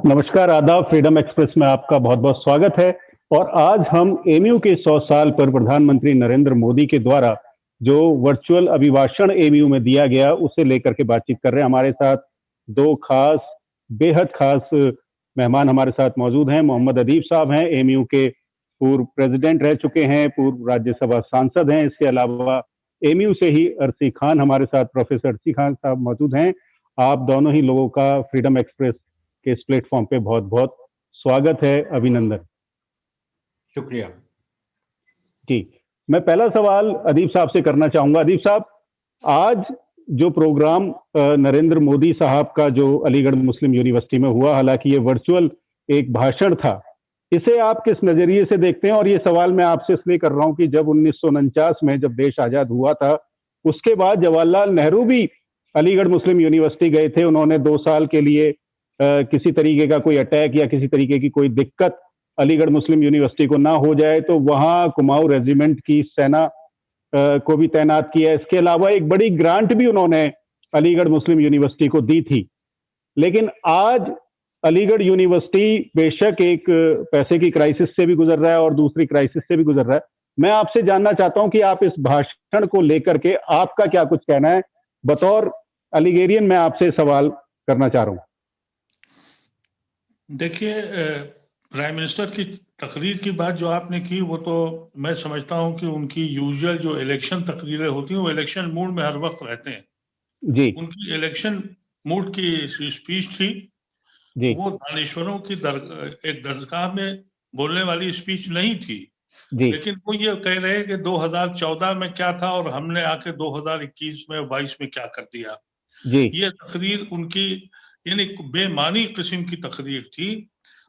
नमस्कार, आदाब। Freedom express में आपका बहुत बहुत स्वागत है। और आज हम एमयू के 100 साल पर प्रधानमंत्री नरेंद्र मोदी के द्वारा जो वर्चुअल अभिभाषण एमयू में दिया गया उसे लेकर के बातचीत कर रहे हैं। हमारे साथ दो खास, बेहद खास मेहमान हमारे साथ मौजूद हैं। मोहम्मद अदीब साहब हैं, एमयू के पूर्व प्रेसिडेंट रह चुके हैं, पूर्व राज्यसभा सांसद हैं। इसके अलावा एमयू से ही अर्सी खान हमारे साथ, प्रोफेसर अर्सी खान साहब मौजूद हैं। आप दोनों ही लोगों का फ्रीडम एक्सप्रेस के इस प्लेटफॉर्म पे बहुत बहुत स्वागत है, अभिनंदन। शुक्रिया जी। मैं पहला सवाल अदीब साहब से करना चाहूंगा। अदीब साहब, आज जो प्रोग्राम नरेंद्र मोदी साहब का जो अलीगढ़ मुस्लिम यूनिवर्सिटी में हुआ, हालांकि ये वर्चुअल एक भाषण था, इसे आप किस नजरिए से देखते हैं? और ये सवाल मैं आपसे इसलिए कर रहा हूं कि जब 1949 में जब देश आजाद हुआ था, उसके बाद जवाहरलाल नेहरू भी अलीगढ़ मुस्लिम यूनिवर्सिटी गए थे। उन्होंने 2 साल के लिए किसी तरीके का कोई अटैक या किसी तरीके की कोई दिक्कत अलीगढ़ मुस्लिम यूनिवर्सिटी को ना हो जाए, तो वहां कुमाऊं रेजिमेंट की सेना को भी तैनात किया। इसके अलावा एक बड़ी ग्रांट भी उन्होंने अलीगढ़ मुस्लिम यूनिवर्सिटी को दी थी। लेकिन आज अलीगढ़ यूनिवर्सिटी बेशक एक पैसे की क्राइसिस से भी गुजर रहा है और दूसरी क्राइसिस से भी गुजर रहा है। मैं आपसे जानना चाहता हूं कि आप इस भाषण को लेकर के आपका क्या कुछ कहना है? बतौर अलीगेरियन मैं आपसे सवाल करना चाह रहा हूं। देखिए, प्राइम मिनिस्टर की तकरीर की बात जो आपने की, वो तो मैं समझता हूं कि उनकी यूजुअल जो इलेक्शन तकरीरें होती हैं वो इलेक्शन मूड में हर वक्त रहते हैं जी। उनकी इलेक्शन मूड की स्पीच थी जी। वो दानिश्वरों की एक दरगाह में बोलने वाली स्पीच नहीं थी। जी। लेकिन वो ये कह रहे हैं कि 2014 में क्या था और हमने आके 2021 में 22 में क्या कर दिया। जी। ये तकरीर उनकी यानी बेमानी किस्म की तकरीर थी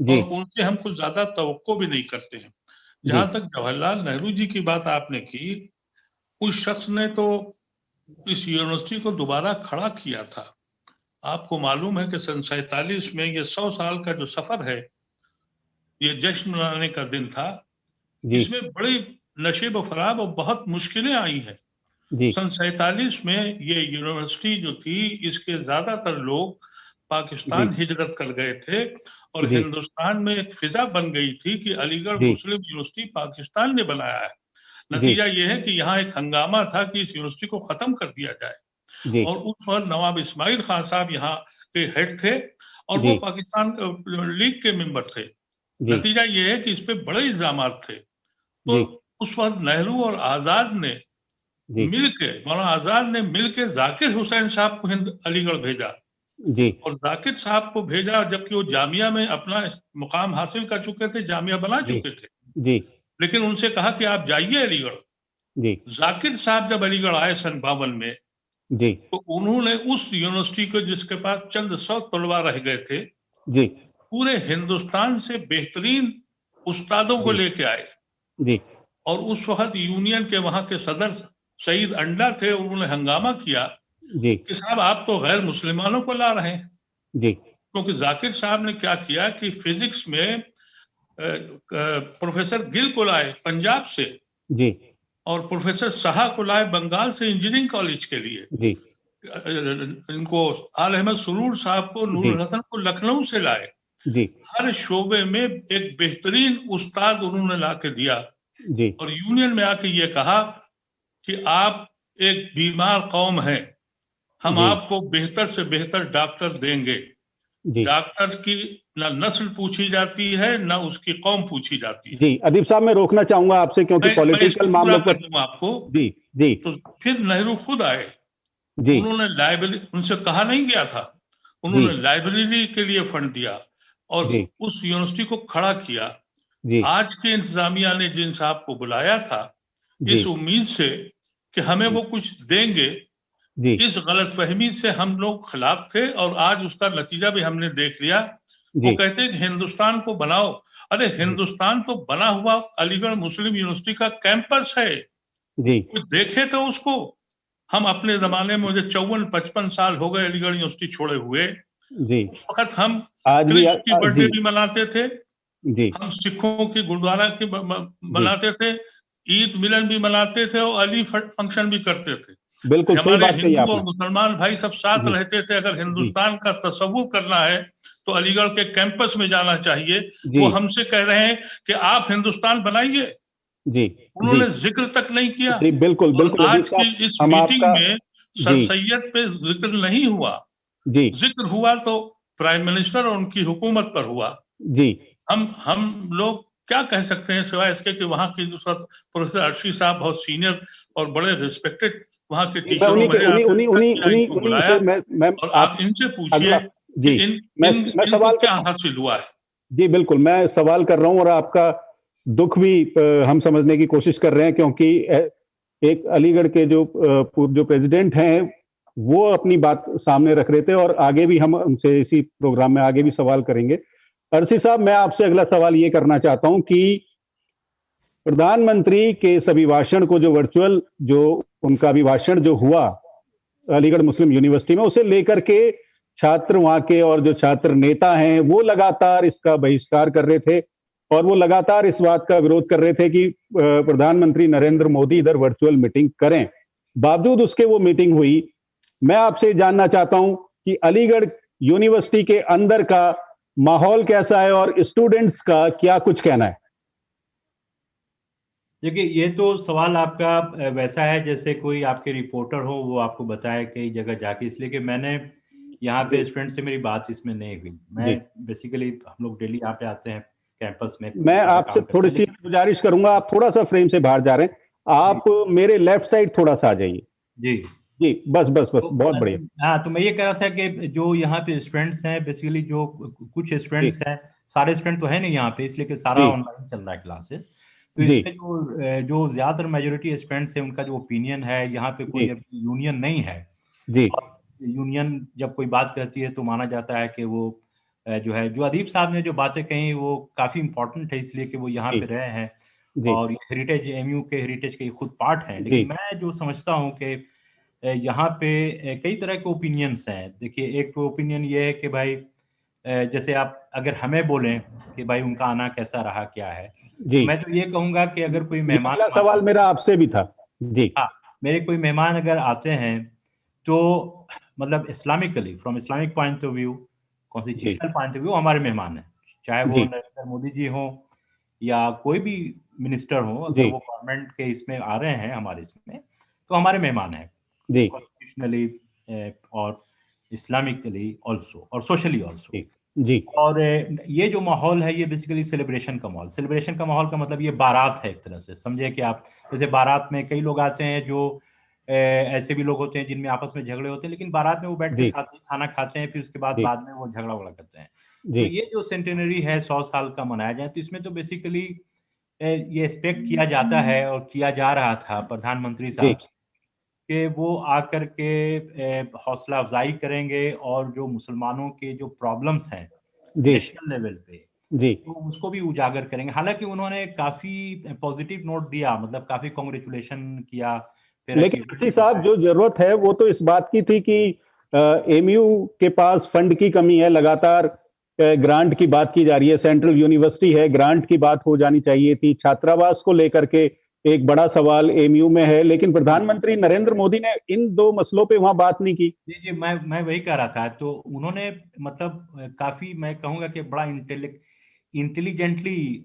जी। और उनसे हम कुछ ज्यादा तवक्को भी नहीं करते हैं। जहां तक जवाहरलाल नेहरू जी की बात आपने की, उस शख्स ने तो इस यूनिवर्सिटी को दोबारा खड़ा किया था। आपको मालूम है कि सन 47 में ये 100 साल का जो सफर है, ये जश्न मनाने का दिन था। इसमें बड़ी नशेब फराब और बहुत मुश्किलें आई हैं। सन 47 में ये यूनिवर्सिटी जो थी, इसके ज्यादातर लोग पाकिस्तान हिजरत कर गए थे और हिंदुस्तान में एक फिजा बन गई थी कि अलीगढ़ मुस्लिम यूनिवर्सिटी पाकिस्तान ने बनाया है। नतीजा ये है कि यहाँ एक हंगामा था कि इस यूनिवर्सिटी को खत्म कर दिया जाए और उस वक्त नवाब इस्माइल खान साहब यहाँ के हेड थे और वो पाकिस्तान लीग के मेंबर थे। नतीजा ये है कि इस पे बड़े इल्जाम थे। तो उस वक्त नेहरू और आजाद ने मिलके, मौलाना आजाद ने मिलके जाकिर हुसैन साहब को अलीगढ़ भेजा और जाकिर साहब को भेजा जबकि वो जामिया में अपना मुकाम हासिल कर चुके थे, जामिया बना चुके थे। लेकिन उनसे कहा कि आप जाइए अलीगढ़। जाकिर साहब जब अलीगढ़ आए सन 52 में, तो उन्होंने उस यूनिवर्सिटी को, जिसके पास चंद 100 तलबा रह गए थे, पूरे हिंदुस्तान से बेहतरीन उस्तादों को लेके आए और उस वक्त यूनियन के वहां के सदर सईद अंडा थे। उन्होंने हंगामा किया कि साहब आप तो गैर मुसलमानों को ला रहे हैं। क्योंकि जाकिर साहब ने क्या किया कि फिजिक्स में प्रोफेसर गिल को लाए पंजाब से और प्रोफेसर शाह को लाए बंगाल से इंजीनियरिंग कॉलेज के लिए। इनको आल अहमद सुरूर साहब को, नूर हसन को लखनऊ से लाए। हर शोबे में एक बेहतरीन उस्ताद उन्होंने ला के दिया और यूनियन में आके ये कहा कि आप एक बीमार कौम हैं, हम आपको बेहतर से बेहतर डॉक्टर देंगे। डॉक्टर की ना नस्ल पूछी जाती है, ना उसकी कौम पूछी जाती है। जी अदीब साहब, मैं रोकना चाहूंगा आपसे क्योंकि पॉलिटिकल मामलों पर आपको। जी। तो फिर नेहरू खुद आए, उन्होंने लाइब्रेरी, उनसे कहा नहीं गया था, उन्होंने लाइब्रेरी के लिए फंड दिया और उस यूनिवर्सिटी को खड़ा किया। आज के इंतजामिया ने जिन साहब को बुलाया था इस उम्मीद से कि हमें वो कुछ देंगे, इस गलतफहमी से हम लोग खिलाफ थे और आज उसका नतीजा भी हमने देख लिया। वो कहते हैं कि हिंदुस्तान को बनाओ। अरे हिंदुस्तान तो बना हुआ अलीगढ़ मुस्लिम यूनिवर्सिटी का कैंपस है, कुछ देखे तो उसको। हम अपने जमाने में, मुझे 54-55 साल हो गए अलीगढ़ यूनिवर्सिटी छोड़े हुए। उस वक्त हम क्रिश्चियन की बर्थडे भी मनाते थे, हम सिखों की गुरुद्वारा की मनाते थे, ईद मिलन भी मनाते थे और अली फंक्शन भी करते थे। बिल्कुल सही हमारे बात कही हिंदू और आपने। मुसलमान भाई सब साथ जी रहते थे। अगर जी हिंदुस्तान का तसव्वुर करना है तो अलीगढ़ के कैंपस में जाना चाहिए। जी वो हमसे कह रहे हैं कि आप हिंदुस्तान बनाइए, जी जी उन्होंने जिक्र तक नहीं किया। जी बिल्कुल और बिल्कुल अदीप आज की साहब, इस हम मीटिंग आपका। में सर जी सैयद पे जिक्र नहीं हुआ। जी जिक्र हुआ तो प्राइम मिनिस्टर और उनकी हुकूमत पर हुआ। जी हम लोग क्या कह सकते हैं सिवाय इसके कि वहाँ की जो प्रोफेसर अर्शी साहब बहुत सीनियर और बड़े रिस्पेक्टेड वहाँ के जी, मैं टीचरों उन्हीं में के हैं, उन्हीं आपने उन्हीं तक उन्हीं किया, उन्हीं इनको उन्हीं बुलाया से मैं और आप आप इनसे अगला। पूछिए कि जी, मैं इनको सवाल क्या कर हासिल हुआ है। जी बिल्कुल, मैं सवाल कर रहा हूँ और आपका दुख भी हम समझने की कोशिश कर रहे हैं, क्योंकि एक अलीगढ़ के जो जो प्रेसिडेंट हैं, वो अपनी बात सामने रख रहे थे और आगे भी हम उनसे इसी प्रोग्राम में आगे भी सवाल करेंगे। अरसी साहब, मैं आपसे अगला सवाल ये करना चाहता हूँ कि प्रधानमंत्री के सभी भाषण को जो वर्चुअल जो उनका अभिभाषण जो हुआ अलीगढ़ मुस्लिम यूनिवर्सिटी में, उसे लेकर के छात्र वहां के और जो छात्र नेता हैं वो लगातार इसका बहिष्कार कर रहे थे और वो लगातार इस बात का विरोध कर रहे थे कि प्रधानमंत्री नरेंद्र मोदी इधर वर्चुअल मीटिंग करें। बावजूद उसके वो मीटिंग हुई। मैं आपसे जानना चाहता हूं कि अलीगढ़ यूनिवर्सिटी के अंदर का माहौल कैसा है और स्टूडेंट्स का क्या कुछ कहना है। देखिए, ये तो सवाल आपका वैसा है जैसे कोई आपके रिपोर्टर हो, वो आपको बताए कई जगह जाके, इसलिए कि मैंने यहाँ जी पे स्टूडेंट से मेरी बात इसमें नहीं हुई। जी मैं बेसिकली, हम लोग डेली यहाँ पे आते हैं कैंपस में, मैं सारा आपसे काम करते थोड़ी हैं, सी लेकिन गुजारिश करूंगा, आप थोड़ा सा फ्रेम से बाहर जा रहे हैं, जी आप मेरे लेफ्ट साइड थोड़ा सा आ जाइए। जी। जी बस बस बस, तो बहुत बढ़िया। हाँ, तो मैं ये कह रहा था कि जो यहाँ पे स्टूडेंट्स हैं, बेसिकली जो कुछ जी स्टूडेंट्स हैं, सारे स्टूडेंट तो है नहीं यहाँ पे, इसलिए कि सारा जी ऑनलाइन चल रहा है क्लासेस। तो जी इसमें जो ज्यादातर मेजोरिटी स्टूडेंट्स हैं, उनका जो ओपिनियन है, यहाँ पे जी कोई अभी यूनियन नहीं है। जी और यूनियन जब कोई बात कहती है तो माना जाता है कि वो जो है, जो अदीब साहब ने जो बातें कही वो काफी इंपॉर्टेंट है, इसलिए कि वो यहाँ जी पे रहे हैं जी और हेरिटेज, एमयू के हेरिटेज के खुद पार्ट हैं। जी लेकिन मैं जो समझता हूँ कि यहाँ पे कई तरह के ओपिनियंस हैं। देखिए, एक तो ओपिनियन ये है कि भाई जैसे आप अगर हमें बोलें कि भाई उनका आना कैसा रहा, क्या है, जी, तो मैं तो ये कहूँगा कि अगर कोई ये मेहमान अगला हमारे, सवाल मेरा आपसे भी था। जी हाँ, मेरे कोई मेहमान अगर आते हैं तो मतलब Islamically, from Islamic point of view, जी कॉन्स्टिट्यूशनल पॉइंट ऑफ व्यू, हमारे मेहमान हैं, चाहे वो जी नरेंद्र मोदी जी हों या कोई भी मिनिस्टर हो, अगर जी वो गवर्नमेंट के इसमें आ रहे हैं हमारे इसमें, तो हमारे मेहमान हैं, जी कॉन्स्टिट्यूशनली और इस्लामिकली ऑल्सो और सोशली ऑल्सो। जी जी और ये जो माहौल है, ये बेसिकली सेलिब्रेशन का माहौल, सेलिब्रेशन का माहौल का मतलब ये बारात है एक तरह से, समझे कि आप, जैसे बारात में कई लोग आते हैं जो ऐसे भी लोग होते हैं जिनमें आपस में झगड़े होते हैं, लेकिन बारात में वो बैठ के जी साथ ही खाना खाते हैं, फिर उसके बाद जी बाद में वो झगड़ा वगड़ा करते हैं। तो जी ये जो सेंटेनरी है, 100 साल का मनाया जाए, तो इसमें तो बेसिकली ये एक्सपेक्ट किया जाता है और किया जा रहा था प्रधानमंत्री जी साहब से कि वो आकर के हौसला अफजाई करेंगे और जो मुसलमानों के जो प्रॉब्लम्स हैं जी नेशनल लेवल पे, जी तो उसको भी उजागर करेंगे। हालांकि उन्होंने काफी पॉजिटिव नोट दिया, मतलब काफी कॉन्ग्रेचुलेशन किया, फिर लेकिन अचीवमेंट ऋषि साहब, बताया। जो जरूरत है वो तो इस बात की थी कि एमयू के पास फंड की कमी है, लगातार ग्रांट की बात की जा रही है, सेंट्रल यूनिवर्सिटी है, ग्रांट की बात हो जानी चाहिए थी, छात्रावास को लेकर के एक बड़ा सवाल एमयू में है, लेकिन प्रधानमंत्री नरेंद्र मोदी ने इन दो मसलों पे वहां बात नहीं की। जी जी, मैं वही कह रहा था। तो उन्होंने मतलब काफी, मैं कहूंगा कि बड़ा इंटेलिजेंटली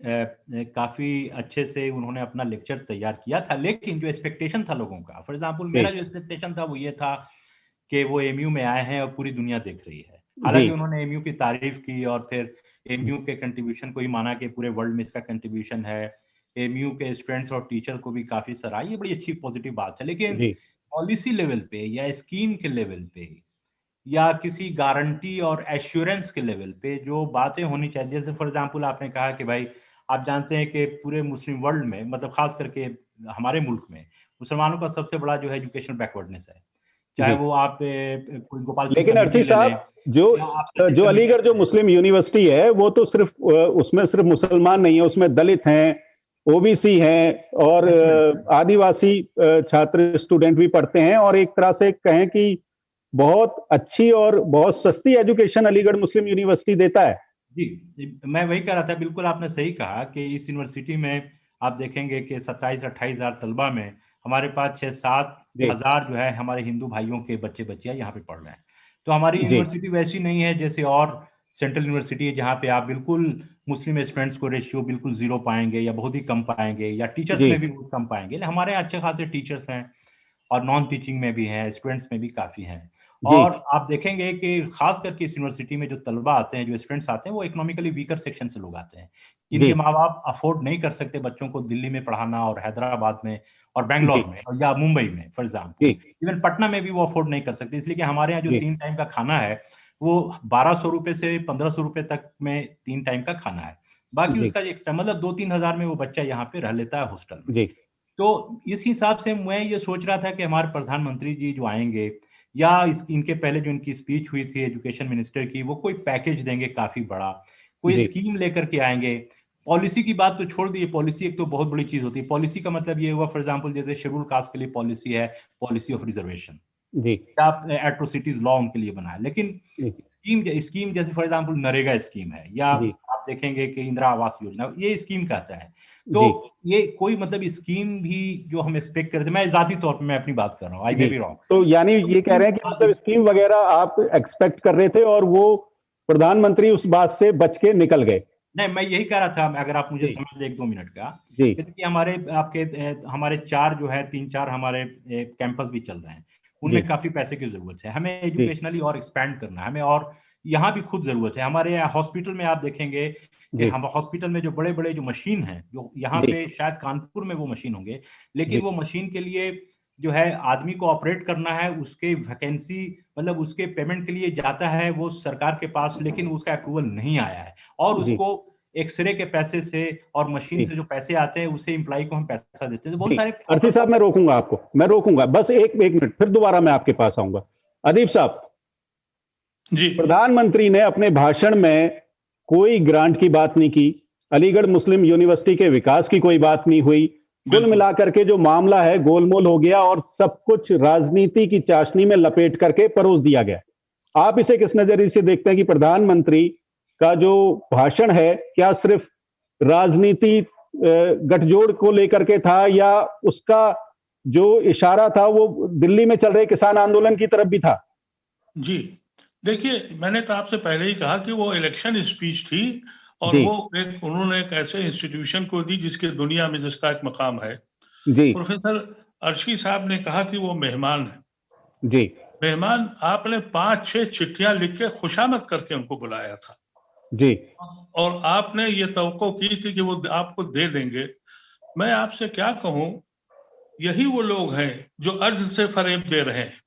काफी अच्छे से उन्होंने अपना लेक्चर तैयार किया था। लेकिन जो एक्सपेक्टेशन था लोगों का, फॉर एग्जांपल जी मेरा जो एक्सपेक्टेशन था वो ये था कि वो एमयू में आए हैं और पूरी दुनिया देख रही है। जी हालांकि उन्होंने एमयू की तारीफ की और फिर एमयू के कंट्रीब्यूशन को ही माना कि पूरे वर्ल्ड में इसका कंट्रीब्यूशन है, एमयू के स्टूडेंट्स और टीचर को भी काफी सराहा, ये बड़ी अच्छी पॉजिटिव बात है। लेकिन जी पॉलिसी लेवल पे या स्कीम के लेवल पे या किसी गारंटी और एश्योरेंस के लेवल पे जो बातें होनी चाहिए, जैसे फॉर एग्जांपल आपने कहा कि भाई आप जानते हैं कि पूरे मुस्लिम वर्ल्ड में, मतलब खास करके हमारे मुल्क में, मुसलमानों का सबसे बड़ा जो है एजुकेशनल बैकवर्डनेस है। चाहे जी वो आप कोई गोपाल सिंह लेकिन कमेटी अर्थी ले लें साहब, जो या आप सचिव जो कमेटी अलीगढ़ जो ले लें। मुस्लिम यूनिवर्सिटी है वो तो सिर्फ उसमें सिर्फ मुसलमान नहीं है, उसमें दलित हैं, ओबीसी हैं और नेचुरली। आदिवासी छात्र स्टूडेंट भी पढ़ते हैं, और एक तरह से कहें कि बहुत अच्छी और बहुत सस्ती एजुकेशन अलीगढ़ मुस्लिम यूनिवर्सिटी देता है। जी, मैं वही कह रहा था, बिल्कुल आपने सही कहा कि इस यूनिवर्सिटी में आप देखेंगे कि 27-28 हज़ार तलबा में हमारे पास 6-7 हजार जो है हमारे हिंदू भाइयों के बच्चे बच्चियां यहाँ पे पढ़ रहे हैं। तो हमारी यूनिवर्सिटी वैसी नहीं है जैसे और सेंट्रल यूनिवर्सिटी है जहाँ पे आप बिल्कुल मुस्लिम स्टूडेंट्स को रेशियो बिल्कुल जीरो पाएंगे या बहुत ही कम पाएंगे, या टीचर्स में भी बहुत कम पाएंगे। हमारे यहाँ अच्छे खासे टीचर्स हैं और नॉन टीचिंग में भी हैं, स्टूडेंट्स में भी काफी हैं। और आप देखेंगे कि खास करके इस यूनिवर्सिटी में जो तलबा आते हैं, जो स्टूडेंट्स आते हैं, वो इकोनॉमिकली वीकर सेक्शन से लोग आते हैं, जिनके माँ बाप अफोर्ड नहीं कर सकते बच्चों को दिल्ली में पढ़ाना और हैदराबाद में और बेंगलोर में या मुंबई में फॉर एग्जाम्पल, इवन पटना में भी वो अफोर्ड नहीं कर सकते। इसलिए कि हमारे यहाँ जो 3 टाइम का खाना है वो 1200 रुपए से 1500 रुपए तक में 3 टाइम का खाना है। बाकी उसका एक्स्ट्रा मतलब 2-3 हजार में वो बच्चा यहाँ पे रह लेता है हॉस्टल में। तो इस हिसाब से मैं ये सोच रहा था कि हमारे प्रधानमंत्री जी जो आएंगे या इनके पहले जो इनकी स्पीच हुई थी एजुकेशन मिनिस्टर की, वो कोई पैकेज देंगे काफी बड़ा, कोई स्कीम लेकर के आएंगे। पॉलिसी की बात तो छोड़ दिए, पॉलिसी एक तो बहुत बड़ी चीज होती है। पॉलिसी का मतलब ये हुआ फॉर एग्जांपल जैसे शेड्यूल कास्ट के लिए पॉलिसी है, पॉलिसी ऑफ रिजर्वेशन, आप एट्रोसिटीज लॉ उनके लिए बना है। लेकिन स्कीम जैसे फॉर एग्जांपल नरेगा स्कीम है, या आप देखेंगे कि इंदिरा आवास योजना, ये स्कीम कहता है। तो ये कोई मतलब स्कीम भी जो हम एक्सपेक्ट करते, मैं जाती तौर पे मैं अपनी बात कर रहा हूँ, आई मे बी रॉन्ग। तो यानी ये कह रहे हैं कि मतलब स्कीम वगैरह आप एक्सपेक्ट कर रहे थे और वो प्रधानमंत्री उस बात से बच के निकल गए। नहीं, मैं यही कह रहा था, अगर आप मुझे समय दे 1-2 मिनट का, कि हमारे 4 जो है 3-4 हमारे कैंपस भी चल रहे हैं, उनमें काफी पैसे की जरूरत है। हमें एजुकेशनली और एक्सपैंड करना है, हमें और यहाँ भी खुद जरूरत है। हमारे हॉस्पिटल में आप देखेंगे कि हम हॉस्पिटल में जो बड़े बड़े जो मशीन हैं, जो यहाँ पे शायद कानपुर में वो मशीन होंगे, लेकिन वो मशीन के लिए जो है आदमी को ऑपरेट करना है, उसके वैकेंसी मतलब उसके पेमेंट के लिए जाता है वो सरकार के पास, लेकिन उसका अप्रूवल नहीं आया है, और उसको एक्सरे के पैसे से और मशीन से जो पैसे आते हैं उसे एम्प्लॉय को हम पैसा देते हैं। तो बहुत सारे अर्थी साहब, मैं रोकूंगा आपको, मैं रोकूंगा बस एक मिनट, फिर दोबारा मैं आपके पास आऊंगा। अदीब साहब जी, प्रधानमंत्री ने अपने भाषण में कोई ग्रांट की बात नहीं की, अलीगढ़ मुस्लिम यूनिवर्सिटी के विकास की कोई बात नहीं हुई। कुल मिलाकर के जो मामला है गोलमोल हो गया और सब कुछ राजनीति की चाशनी में लपेट करके परोस दिया गया। आप इसे किस नजरिए से देखते हैं कि प्रधानमंत्री का जो भाषण है क्या सिर्फ राजनीति गठजोड़ को लेकर के था, या उसका जो इशारा था वो दिल्ली में चल रहे किसान आंदोलन की तरफ भी था? जी देखिए, मैंने तो आपसे पहले ही कहा कि वो इलेक्शन स्पीच थी, और वो उन्होंने एक ऐसे इंस्टीट्यूशन को दी जिसके दुनिया में जिसका एक मकाम है। प्रोफेसर अर्शी साहब ने कहा कि वो मेहमान है। जी, मेहमान आपने 5-6 चिट्ठियां लिख के खुशामद करके उनको बुलाया था। जी, और आपने ये तवक्को की थी कि वो आपको दे देंगे। मैं आपसे क्या कहूं, यही वो लोग हैं जो अर्ज से फरेब दे रहे हैं।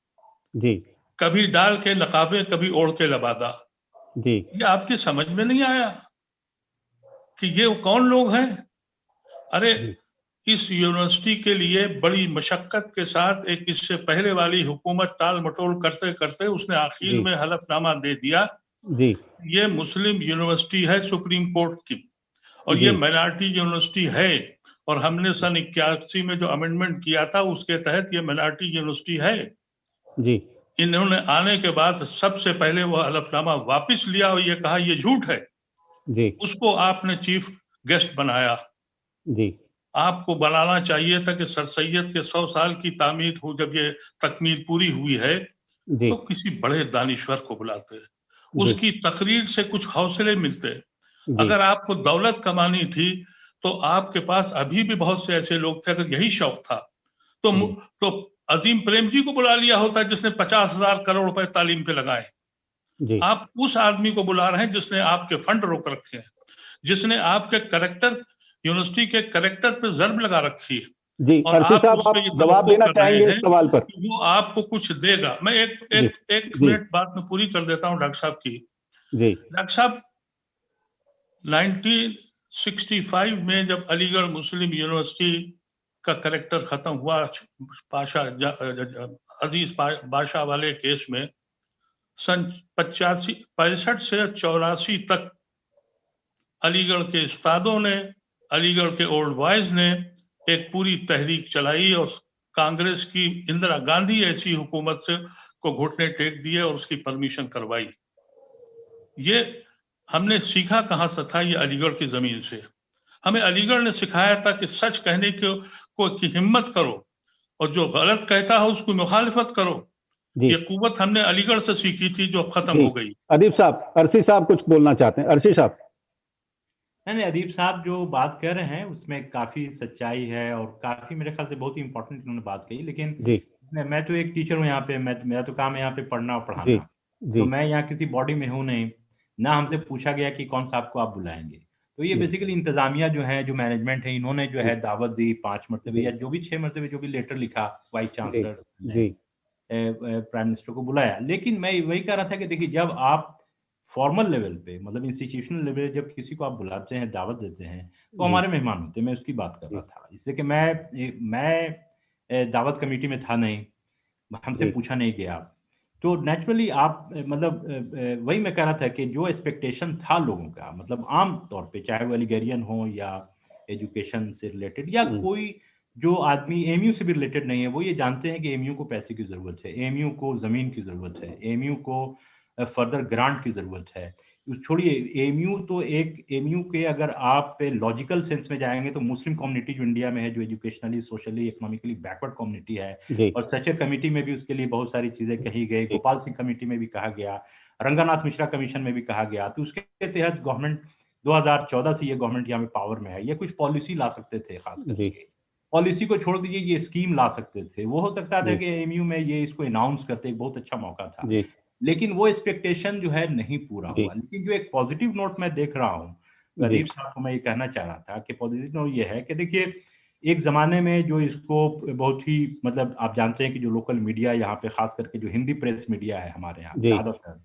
जी, कभी डाल के नकाबे, कभी ओढ़ के लबादा। जी, ये आपकी समझ में नहीं आया कि ये कौन लोग हैं? अरे इस यूनिवर्सिटी के लिए बड़ी मशक्कत के साथ एक इससे पहले वाली हुकूमत टाल मटोल करते करते उसने आखिर में हलफनामा दे दिया। जी, ये मुस्लिम यूनिवर्सिटी है सुप्रीम कोर्ट की, और ये माइनॉरिटी यूनिवर्सिटी है, और हमने सन 81 में जो अमेंडमेंट किया था उसके तहत ये माइनॉरिटी यूनिवर्सिटी है। जी, इन्होंने आने के बाद सबसे पहले वो हलफनामा वापस लिया और ये कहा ये झूठ है। जी, उसको आपने चीफ गेस्ट बनाया। जी, आपको बनाना चाहिए था कि सर सैयद के 100 साल की तामीर हो, जब ये तकमील पूरी हुई है तो किसी बड़े दानिश्वर को बुलाते, उसकी तकरीर से कुछ हौसले मिलते। अगर आपको दौलत कमानी थी तो आपके पास अभी भी बहुत से ऐसे लोग थे, अगर यही शौक था तो अजीम प्रेम जी को बुला लिया होता जिसने 50,000 करोड़ रुपए तालीम पे लगाए। आप उस आदमी को बुला रहे हैं जिसने आपके फंड रोक रखे हैं, जिसने आपके कैरेक्टर, यूनिवर्सिटी के कैरेक्टर पे जर्ब लगा रखी है। जी, और आप जवाब देना चाहेंगे इस सवाल पर? वो आपको कुछ देगा। मैं एक मिनट बात में पूरी कर देता हूँ डॉक्टर साहब की। जी, डॉक्टर साहब 1965 में जब अलीगढ़ मुस्लिम यूनिवर्सिटी का कैरेक्टर खत्म हुआ अजीज बादशाह वाले केस में, सन 65 से 84 तक अलीगढ़ के उस्तादों ने, अलीगढ़ के ओल्ड बॉयज ने एक पूरी तहरीक चलाई, और कांग्रेस की इंदिरा गांधी ऐसी हुकूमत से को घुटने टेक दिए और उसकी परमिशन करवाई। ये हमने सीखा कहां से था? ये अलीगढ़ की जमीन से। हमें अलीगढ़ ने सिखाया था कि सच कहने की हिम्मत करो, और जो गलत कहता है उसकी मुखालिफत करो। ये कुव्वत हमने अलीगढ़ से सीखी थी जो अब खत्म हो गई। अदीब साहब, अर्शी साहब कुछ बोलना चाहते हैं। अर्शी साहब। नहीं, अदीब साहब जो बात कर रहे हैं उसमें काफी सच्चाई है और काफी मेरे ख्याल से बहुत ही इंपॉर्टेंट उन्होंने बात कही। लेकिन मैं तो एक टीचर हूँ यहाँ पे, मेरा तो काम है यहाँ पे पढ़ना और पढ़ाना। तो मैं यहाँ किसी बॉडी में हूँ नहीं, ना हमसे पूछा गया कि कौन साहब को आप बुलाएंगे। तो ये बेसिकली इंतजामिया जो है, जो मैनेजमेंट है, इन्होंने जो है दावत दी 5 मरतबे या जो भी 6 मरतबे जो भी लेटर लिखा वाइस चांसलर ने प्राइम मिनिस्टर को बुलाया। लेकिन मैं वही कह रहा था कि देखिए, जब आप फॉर्मल लेवल पे, मतलब इंस्टीट्यूशनल लेवल, जब किसी को आप बुलाते हैं, दावत देते हैं, तो हमारे मेहमान होते हैं। मैं उसकी बात कर रहा था, इसलिए कि मैं दावत कमेटी में था नहीं, हमसे पूछा नहीं गया। तो नेचुरली आप मतलब वही मैं कह रहा था कि जो एक्सपेक्टेशन था लोगों का, मतलब आम तौर पे, चाहे वो अलीगरियन हो या एजुकेशन से रिलेटेड या कोई जो आदमी एमयू से भी रिलेटेड नहीं है, वो ये जानते हैं कि एमयू को पैसे की जरूरत है, एमयू को जमीन की जरूरत है, एमयू को फर्दर ग्रांट की जरूरत है। छोड़िए एमयू, तो एक एमयू के अगर आप लॉजिकल सेंस में जाएंगे तो मुस्लिम कम्युनिटी जो इंडिया में है, जो educationally, socially, economically backward community है, और सचर कमेटी में भी उसके लिए बहुत सारी चीजें कही गई, गोपाल सिंह कमेटी में भी कहा गया, रंगानाथ मिश्रा कमीशन में भी कहा गया। तो उसके तहत गवर्नमेंट 2014 से ये गवर्नमेंट यहाँ पे पावर में है, ये कुछ पॉलिसी ला सकते थे, खास करके पॉलिसी को छोड़ दीजिए, ये स्कीम ला सकते थे। वो हो सकता था कि एमयू में ये इसको अनाउंस करते, एक बहुत अच्छा मौका था। लेकिन वो एक्सपेक्टेशन जो है नहीं पूरा हुआ। लेकिन जो एक पॉजिटिव नोट मैं देख रहा हूँ, अदीब साहब को मैं ये कहना चाह रहा था कि पॉजिटिव नोट ये है कि देखिए, एक जमाने में जो इसको बहुत ही, मतलब आप जानते हैं कि जो लोकल मीडिया यहाँ पे, खास करके जो हिंदी प्रेस मीडिया है हमारे यहाँ ज्यादातर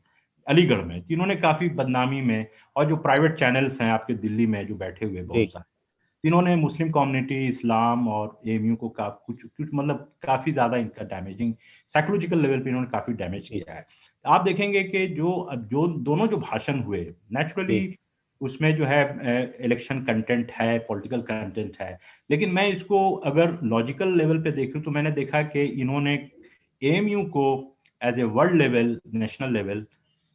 अलीगढ़ में, इन्होंने काफी बदनामी में, और जो प्राइवेट चैनल्स हैं आपके दिल्ली में जो बैठे हुए बहुत सारे, इन्होंने मुस्लिम कम्युनिटी, इस्लाम और एमयू को कुछ मतलब काफी ज्यादा इनका डैमेजिंग, साइकोलॉजिकल लेवल पे इन्होंने काफी डैमेज किया है। आप देखेंगे कि जो दोनों जो भाषण हुए, नेचुरली उसमें जो है इलेक्शन कंटेंट है, पॉलिटिकल कंटेंट है, लेकिन मैं इसको अगर लॉजिकल लेवल पे देखूं तो मैंने देखा कि इन्होंने एएमयू को as a world level, national level,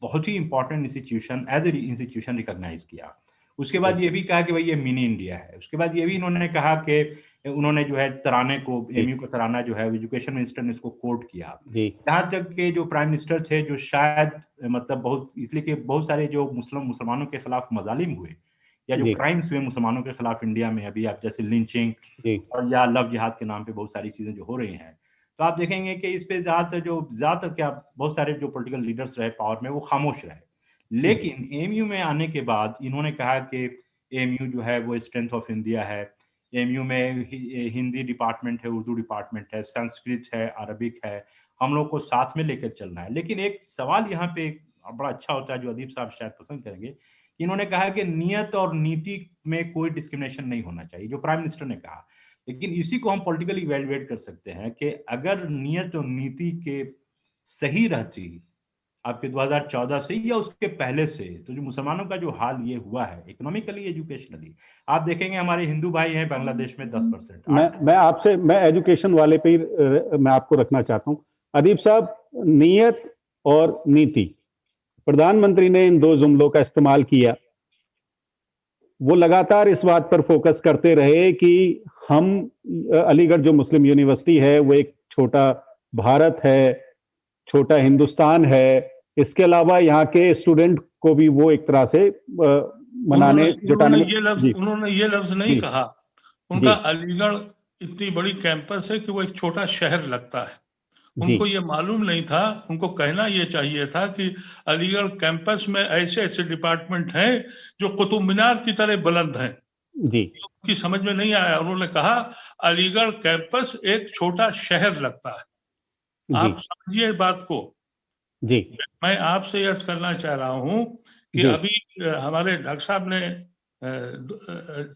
बहुत ही important institution, as a institution recognise किया। उसके बाद ये भी कहा कि भाई ये मिनी इंडिया है। उसके बाद ये भी इन्होंने कहा कि उन्होंने जो है तराने को, एमयू का तराना जो है, एजुकेशन मिनिस्टर ने इसको कोट किया। यहाँ तक के जो प्राइम मिनिस्टर थे, जो शायद मतलब बहुत, इसलिए कि बहुत सारे जो मुसलमानों के खिलाफ मजालिम हुए या जो क्राइम्स हुए मुसलमानों के खिलाफ इंडिया में, अभी आप जैसे लिंचिंग और या लव जिहाद के नाम पे बहुत सारी चीजें जो हो रही हैं, तो आप देखेंगे कि इस पे ज्यादातर क्या बहुत सारे जो पॉलिटिकल लीडर्स रहे पावर में, वो खामोश रहे। लेकिन एमयू में आने के बाद इन्होंने कहा कि एमयू जो है वो स्ट्रेंथ ऑफ इंडिया है, एमयू में हिंदी डिपार्टमेंट है, उर्दू डिपार्टमेंट है, संस्कृत है, अरबिक है, हम लोग को साथ में लेकर चलना है। लेकिन एक सवाल यहाँ पे बड़ा अच्छा होता है, जो अदीब साहब शायद पसंद करेंगे, इन्होंने कहा कि नियत और नीति में कोई डिस्क्रिमिनेशन नहीं होना चाहिए, जो प्राइम मिनिस्टर ने कहा। लेकिन इसी को हम पॉलिटिकली इवैल्यूएट कर सकते हैं कि अगर नियत और नीति के सही रहती आपके 2014 से या उसके पहले से, तो जो मुसलमानों का जो हाल ये हुआ है इकोनॉमिकली, एजुकेशनली, आप देखेंगे हमारे हिंदू भाई हैं बांग्लादेश में 10%। मैं एजुकेशन वाले पे मैं आपको रखना चाहता हूं। अदीब साहब, नियत और नीति, प्रधानमंत्री ने इन दो जुमलों का इस्तेमाल किया। वो लगातार इस बात पर फोकस करते रहे कि हम, अलीगढ़ जो मुस्लिम यूनिवर्सिटी है वो एक छोटा भारत है, छोटा हिंदुस्तान है। इसके अलावा यहाँ के स्टूडेंट को भी वो एक तरह से मनाने जुटाने में, उन्होंने ये लफ्ज नहीं कहा। उनका अलीगढ़ इतनी बड़ी कैंपस है कि वो एक छोटा शहर लगता है। उनको ये मालूम नहीं था। उनको कहना ये चाहिए था कि अलीगढ़ कैंपस में ऐसे ऐसे डिपार्टमेंट हैं जो कुतुब मीनार की तरह बुलंद हैं। उनकी समझ में नहीं आया। उन्होंने कहा अलीगढ़ कैंपस एक छोटा शहर लगता है। आप समझिए इस बात को। मैं आपसे यह करना चाह रहा हूं कि अभी हमारे डॉक्टर साहब ने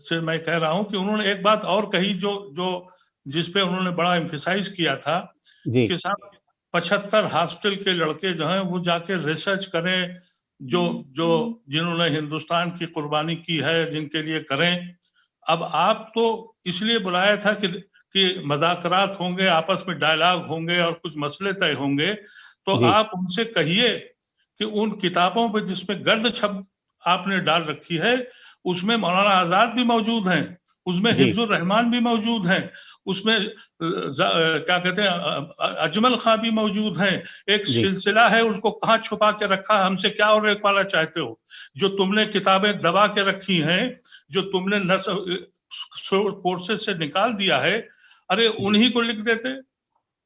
से मैं कह रहा हूं कि उन्होंने एक बात और कही जो जिसपे उन्होंने बड़ा एम्फेसाइज किया था कि साहब 75 हॉस्टल के लड़के जो हैं वो जाके रिसर्च करें, जो जिन्होंने हिंदुस्तान की कुर्बानी की है, जिनके लिए करें। अब आप तो इसलिए बुलाया था कि मज़ाकरात होंगे, आपस में डायलॉग होंगे और कुछ मसले तय होंगे, तो आप उनसे कहिए कि उन किताबों पर जिसमें गर्द छप आपने डाल रखी है, उसमें मौलाना आजाद भी मौजूद हैं, उसमें हिफ्जुर रहमान भी मौजूद हैं, उसमें क्या कहते हैं अजमल खां भी मौजूद हैं। एक सिलसिला है, उसको कहाँ छुपा के रखा, हमसे क्या और एक पाना चाहते हो? जो तुमने किताबें दबा के रखी हैं, जो तुमने कोर्सेज से निकाल दिया है, अरे उन्हीं को लिख देते।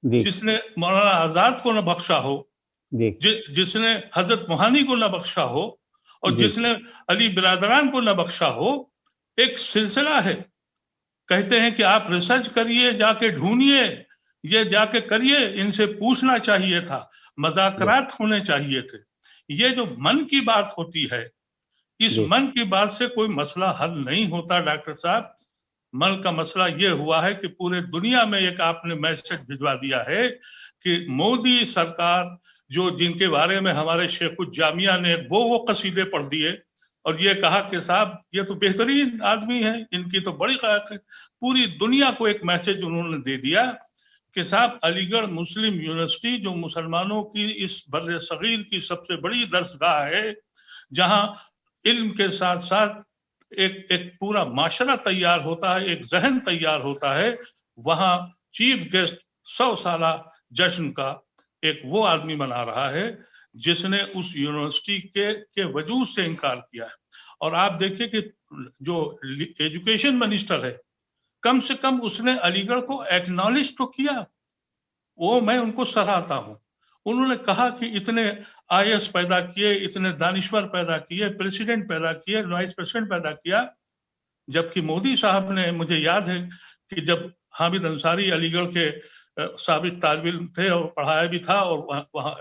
जिसने मौलाना आजाद को न बख्शा हो, जिसने हजरत मोहानी को न बख्शा हो, और जिसने अली बिरादरान को न बख्शा हो, एक सिलसिला है। कहते हैं कि आप रिसर्च करिए, जाके ढूंढिए, ये जाके करिए, इनसे पूछना चाहिए था, मज़ाकरात होने चाहिए थे। ये जो मन की बात होती है, इस मन की बात से कोई मसला हल नहीं होता डॉक्टर साहब। मन का मसला ये हुआ है कि पूरे दुनिया में एक आपने मैसेज भिजवा दिया है कि मोदी सरकार, जो जिनके बारे में हमारे शेखुज्जामिया ने वो कसीदे पढ़ दिए और ये कहा कि साहब ये तो बेहतरीन आदमी है, इनकी तो बड़ी क़यादत है। पूरी दुनिया को एक मैसेज उन्होंने दे दिया कि साहब अलीगढ़ मुस्लिम यूनिवर्सिटी, जो मुसलमानों की इस बर्रे सगीर की सबसे बड़ी दरसगाह है, जहां इल्म के साथ साथ एक पूरा माशरा तैयार होता है, एक जहन तैयार होता है, वहां चीफ गेस्ट 100 साला जश्न का एक वो आदमी मना रहा है जिसने उस यूनिवर्सिटी के वजूद से इनकार किया है। और आप देखिए कि जो एजुकेशन मिनिस्टर है, कम से कम उसने अलीगढ़ को एक्नॉलेज तो किया, वो मैं उनको सराहता हूं। उन्होंने कहा कि इतने आईएएस पैदा किए, इतने दानिश्वर पैदा किए, प्रेसिडेंट पैदा किए, वाइस प्रेसिडेंट पैदा किया। जबकि मोदी साहब ने, मुझे याद है कि जब हामिद अंसारी अलीगढ़ के साबिक तालिब इल्म थे और पढ़ाया भी था, और वहां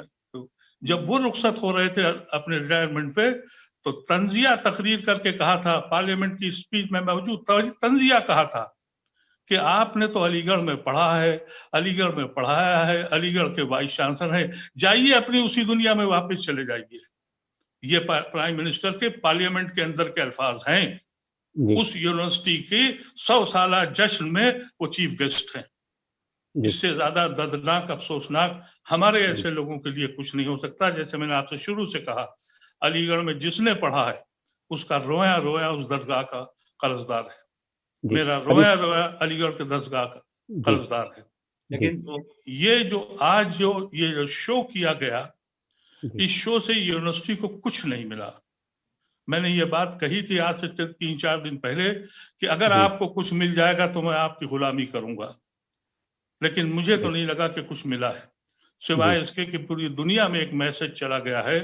जब वो रुखसत हो रहे थे अपने रिटायरमेंट पे, तो तंजिया तकरीर करके कहा था, पार्लियामेंट की स्पीच में मौजूद तंजिया कहा था कि आपने तो अलीगढ़ में पढ़ा है, अलीगढ़ में पढ़ाया है, अलीगढ़ के वाइस चांसलर है, जाइए अपनी उसी दुनिया में वापस चले जाइए। ये प्राइम मिनिस्टर के पार्लियामेंट के अंदर के अल्फाज हैं। उस यूनिवर्सिटी के 100 साला जश्न में वो चीफ गेस्ट हैं। इससे ज्यादा दर्दनाक, अफसोसनाक हमारे ऐसे लोगों के लिए कुछ नहीं हो सकता। जैसे मैंने आपसे शुरू से कहा, अलीगढ़ में जिसने पढ़ा है उसका रोया रोया उस दरगाह का कर्जदार है। मेरा रोया रोया अलीगढ़ के दरगाह का कर्जदार है। लेकिन ये जो आज जो शो किया गया, इस शो से यूनिवर्सिटी को कुछ नहीं मिला। मैंने ये बात कही थी आज से 3-4 दिन पहले कि अगर आपको कुछ मिल जाएगा तो मैं आपकी गुलामी करूंगा, लेकिन मुझे तो नहीं लगा कि कुछ मिला है, सिवाय इसके कि पूरी दुनिया में एक मैसेज चला गया है,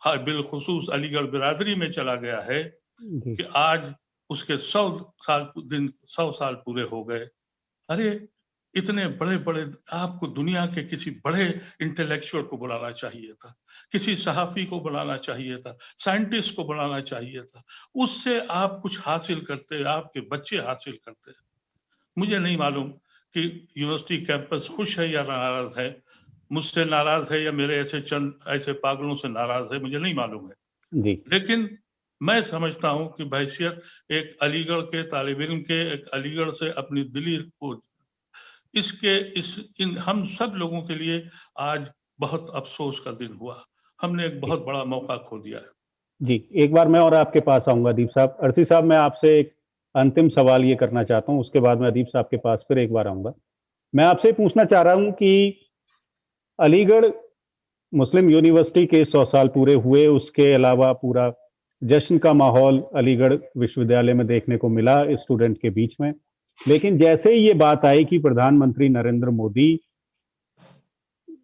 बिलखुसूस अलीगढ़ बिरादरी में चला गया है कि आज उसके 100 साल पूरे हो गए। अरे इतने बड़े बड़े, आपको दुनिया के किसी बड़े इंटेलेक्चुअल को बुलाना चाहिए था, किसी सहाफी को बुलाना चाहिए था, साइंटिस्ट को बुलाना चाहिए था, उससे आप कुछ हासिल करते, आपके बच्चे हासिल करते। मुझे नहीं मालूम कि यूनिवर्सिटी कैंपस खुश है या नाराज है, मुझसे नाराज है या मेरे ऐसे चंद ऐसे पागलों से नाराज है, मुझे नहीं मालूम है। लेकिन मैं समझता हूं कि बहैसियत एक अलीगढ़ के तालिब इल्म के, एक अलीगढ़ से अपनी दिली को, इन हम सब लोगों के लिए आज बहुत अफसोस का दिन हुआ। हमने एक बहुत बड़ा मौका खो दिया है। जी, एक बार मैं और आपके पास आऊंगा अदीब साहब। अरसी साहब, मैं आपसे एक अंतिम सवाल ये करना चाहता हूं, उसके बाद मैं अदीब साहब के पास फिर एक बार आऊंगा। मैं आपसे पूछना चाह रहा हूं कि अलीगढ़ मुस्लिम यूनिवर्सिटी के 100 साल पूरे हुए, उसके अलावा पूरा जश्न का माहौल अलीगढ़ विश्वविद्यालय में देखने को मिला स्टूडेंट के बीच में। लेकिन जैसे ही ये बात आई कि प्रधानमंत्री नरेंद्र मोदी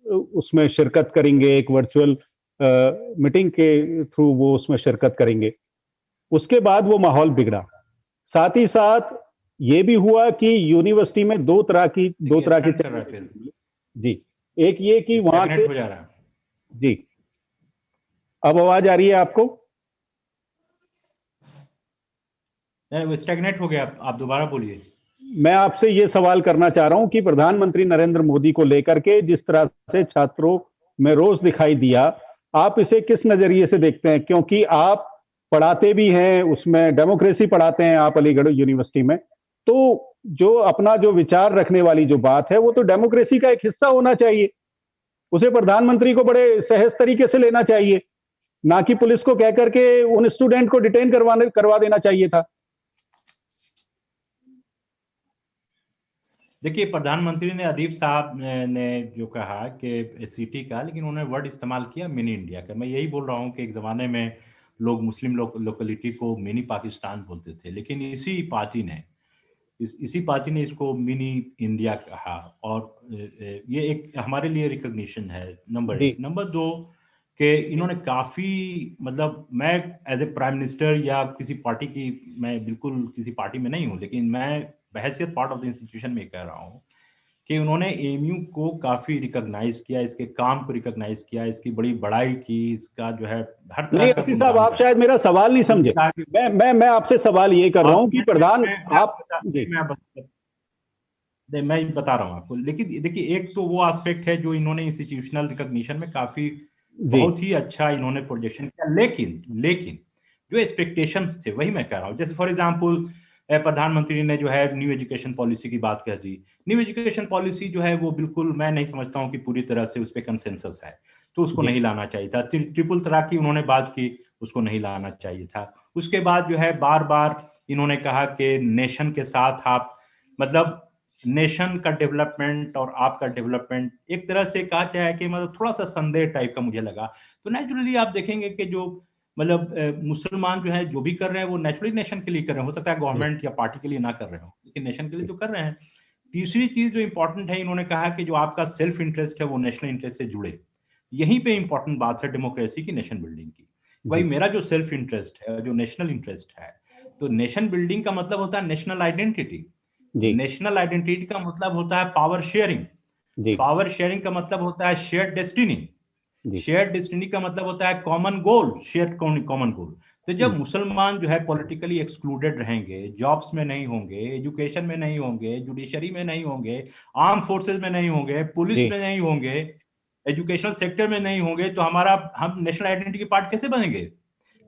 उसमें शिरकत करेंगे, एक वर्चुअल मीटिंग के थ्रू वो उसमें शिरकत करेंगे, उसके बाद वो माहौल बिगड़ा। साथ ही साथ ये भी हुआ कि यूनिवर्सिटी में दो तरह की जी, एक ये कि वहां से जी, अब आवाज आ रही है आपको? वो स्टैग्नेट हो गया, आप दोबारा बोलिए। मैं आपसे ये सवाल करना चाह रहा हूं कि प्रधानमंत्री नरेंद्र मोदी को लेकर के जिस तरह से छात्रों में रोष दिखाई दिया, आप इसे किस नजरिए से देखते हैं? क्योंकि आप पढ़ाते भी हैं, उसमें डेमोक्रेसी पढ़ाते हैं आप अलीगढ़ यूनिवर्सिटी में, तो जो अपना जो विचार रखने वाली जो बात है वो तो डेमोक्रेसी का एक हिस्सा होना चाहिए। उसे प्रधानमंत्री को बड़े सहज तरीके से लेना चाहिए, ना कि पुलिस को कहकर के उन स्टूडेंट को डिटेन करवा देना चाहिए था। देखिए, प्रधानमंत्री ने अदीब साहब ने जो कहा कि सिटी का, लेकिन उन्होंने वर्ड इस्तेमाल किया मिनी इंडिया का। मैं यही बोल रहा हूँ कि एक ज़माने में लोग मुस्लिम लोकेलिटी को मिनी पाकिस्तान बोलते थे, लेकिन इसी पार्टी ने इसको मिनी इंडिया कहा। और ये एक हमारे लिए रिकॉग्निशन है, नंबर जी एक। नंबर दो, कि इन्होंने काफ़ी, मतलब मैं एज ए प्राइम मिनिस्टर या किसी पार्टी की, मैं बिल्कुल किसी पार्टी में नहीं हूँ, लेकिन मैं बहैसियत पार्ट ऑफ द इंस्टीट्यूशन में कह रहा हूँ कि उन्होंने एएमयू को काफ़ी रिकॉग्नाइज किया, इसके काम को रिकॉग्नाइज किया, इसकी बड़ी बड़ाई की, इसका जो है हर तरह नहीं, का अर्शी साहब, गुणगान आप करा। शायद मेरा सवाल नहीं समझे। उनकी आगे- मैं आपसे सवाल ये कर रहा और हूं कि प्रधान मैं आप जी मैं बता रहा हूँ आपको। लेकिन देखिए, एक तो वो एस्पेक्ट है जो इन्होंने इंस्टीट्यूशनल रिकॉग्निशन में काफी जी बहुत ही अच्छा इन्होंने प्रोजेक्शन किया, लेकिन जो एक्सपेक्टेशंस थे वही मैं कह रहा हूँ। जैसे फॉर एग्जांपल, प्रधानमंत्री ने जो है न्यू एजुकेशन पॉलिसी की बात कर दी। न्यू एजुकेशन पॉलिसी जो है वो बिल्कुल मैं नहीं समझता हूँ कि पूरी तरह से उस पर कंसेंसस है, तो उसको जी नहीं लाना चाहिए था। ट्रिपल तलाक की उन्होंने बात की, उसको नहीं लाना चाहिए था। उसके बाद जो है बार बार इन्होंने कहा कि नेशन के साथ आप, मतलब नेशन का डेवलपमेंट और आपका डेवलपमेंट, एक तरह से कहा जाए कि मतलब थोड़ा सा संदेह टाइप का मुझे लगा। तो नेचुरली आप देखेंगे कि जो मतलब मुसलमान जो है जो भी कर रहे हैं वो नेचुरली नेशन के लिए कर रहे हैं। हो सकता है जी गवर्नमेंट या पार्टी के लिए ना कर रहे हो, लेकिन नेशन के लिए तो कर रहे हैं। तीसरी चीज जो इंपॉर्टेंट है, इन्होंने कहा कि जो आपका सेल्फ इंटरेस्ट है वो नेशनल इंटरेस्ट से जुड़े। यहीं पे इंपॉर्टेंट बात है डेमोक्रेसी की, नेशन बिल्डिंग की। भाई, जी मेरा जो सेल्फ इंटरेस्ट है, जो नेशनल इंटरेस्ट है, तो नेशन बिल्डिंग का मतलब होता है नेशनल आइडेंटिटी। जी नेशनल आइडेंटिटी का मतलब होता है पावर शेयरिंग। जी पावर शेयरिंग का मतलब होता है शेयर्ड डेस्टिनी। जी शेयर्ड डेस्टिनी का मतलब होता है common goal, shared common goal. तो जब जी मुसलमान जो है पॉलिटिकली एक्सक्लूडेड रहेंगे, जॉब्स में नहीं होंगे, एजुकेशन में नहीं होंगे, जुडिशरी में नहीं होंगे, आर्म फोर्सेज में नहीं होंगे, पुलिस जी में नहीं होंगे, एजुकेशनल सेक्टर में नहीं होंगे, तो हम नेशनल आइडेंटिटी के पार्ट कैसे बनेंगे?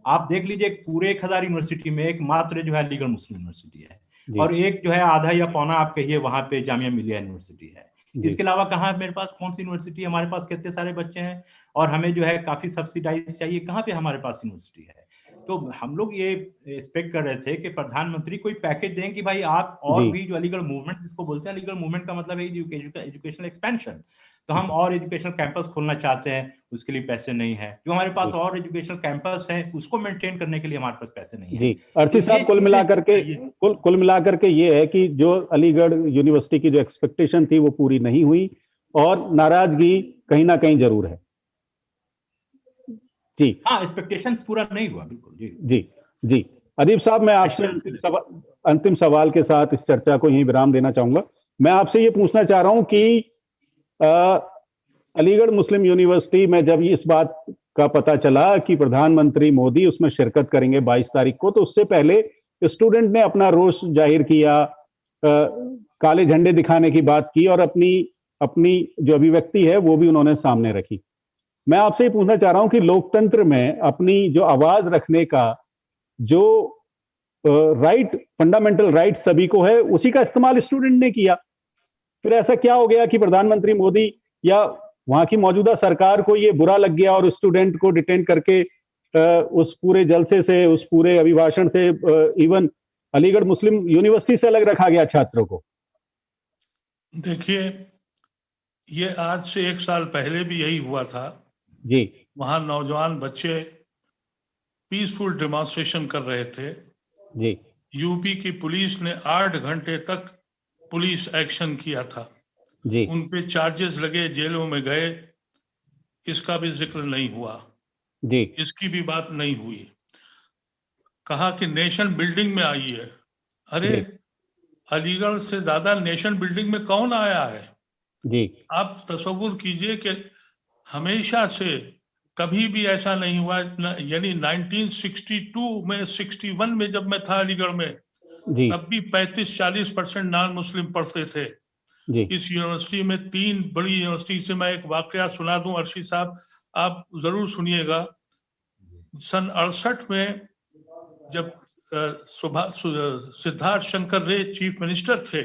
आप देख लीजिए, पूरे 1000 यूनिवर्सिटी में एक मात्र जो है अलीगढ़ मुस्लिम यूनिवर्सिटी है, जी और एक जो है आधा या पौना आप कहिए वहां पे जामिया मिलिया यूनिवर्सिटी है। जी इसके अलावा कहाँ मेरे पास कौन सी यूनिवर्सिटी है? हमारे पास कितने सारे बच्चे हैं और हमें जो है काफी सब्सिडाइज चाहिए, कहाँ पे हमारे पास यूनिवर्सिटी है? तो हम लोग ये एक्सपेक्ट कर रहे थे कि प्रधानमंत्री कोई पैकेज दें कि भाई आप और जी भी जो अलीगढ़ मूवमेंट जिसको बोलते हैं, अलीगढ़ मूवमेंट का मतलब है एजुकेशनल एक्सपेंशन। तो हम जी और एजुकेशनल कैंपस खोलना चाहते हैं, उसके लिए पैसे नहीं है। जो हमारे पास जी और एजुकेशनल कैंपस है उसको मेंटेन करने के लिए हमारे पास पैसे नहीं है। जी तो अर्शी ये साहब, कुल चीजें मिलाकर के चाहिए। कुल मिलाकर के ये है कि जो अलीगढ़ यूनिवर्सिटी की जो एक्सपेक्टेशन थी वो पूरी नहीं हुई, और नाराजगी कहीं ना कहीं जरूर है। जी हाँ, एक्सपेक्टेशंस पूरा नहीं हुआ, बिल्कुल जी। जी जी अदीब साहब, मैं आपसे एश्योरेंस के लिए। अंतिम सवाल के साथ इस चर्चा को यहीं विराम देना चाहूंगा। मैं आपसे ये पूछना चाह रहा हूं कि अ, अलीगढ़ मुस्लिम यूनिवर्सिटी में जब इस बात का पता चला कि प्रधानमंत्री मोदी उसमें शिरकत करेंगे 22 तारीख को, तो उससे पहले स्टूडेंट ने अपना रोष जाहिर किया, काले झंडे दिखाने की बात की, और अपनी अपनी जो अभिव्यक्ति है वो भी उन्होंने सामने रखी। मैं आपसे ये पूछना चाह रहा हूं कि लोकतंत्र में अपनी जो आवाज रखने का जो राइट, फंडामेंटल राइट सभी को है, उसी का इस्तेमाल स्टूडेंट ने किया। फिर ऐसा क्या हो गया कि प्रधानमंत्री मोदी या वहां की मौजूदा सरकार को ये बुरा लग गया और स्टूडेंट को डिटेन करके उस पूरे जलसे से, उस पूरे अभिभाषण से, इवन अलीगढ़ मुस्लिम यूनिवर्सिटी से अलग रखा गया छात्रों को? देखिए, ये आज से 1 साल पहले भी यही हुआ था। जी वहां नौजवान बच्चे पीसफुल डेमोन्स्ट्रेशन कर रहे थे। जी यूपी की पुलिस ने 8 घंटे तक पुलिस एक्शन किया था। जी उन पे चार्जेस लगे, जेलों में गए, इसका भी जिक्र नहीं हुआ, जी इसकी भी बात नहीं हुई। कहा कि नेशन बिल्डिंग में आई है। अरे, जी अलीगढ़ से ज्यादा नेशन बिल्डिंग में कौन आया है? जी आप तसव्वुर कीजिए कि हमेशा से कभी भी ऐसा नहीं हुआ। यानी 1962 में, 61 में जब मैं था अलीगढ़ में, जी तब भी 35-40% नॉन मुस्लिम पढ़ते थे। जी इस यूनिवर्सिटी में 3 बड़ी यूनिवर्सिटी से मैं एक वाकया सुना दूं अर्शी साहब, आप जरूर सुनिएगा। सन 68 में जब सिद्धार्थ शंकर रे चीफ मिनिस्टर थे,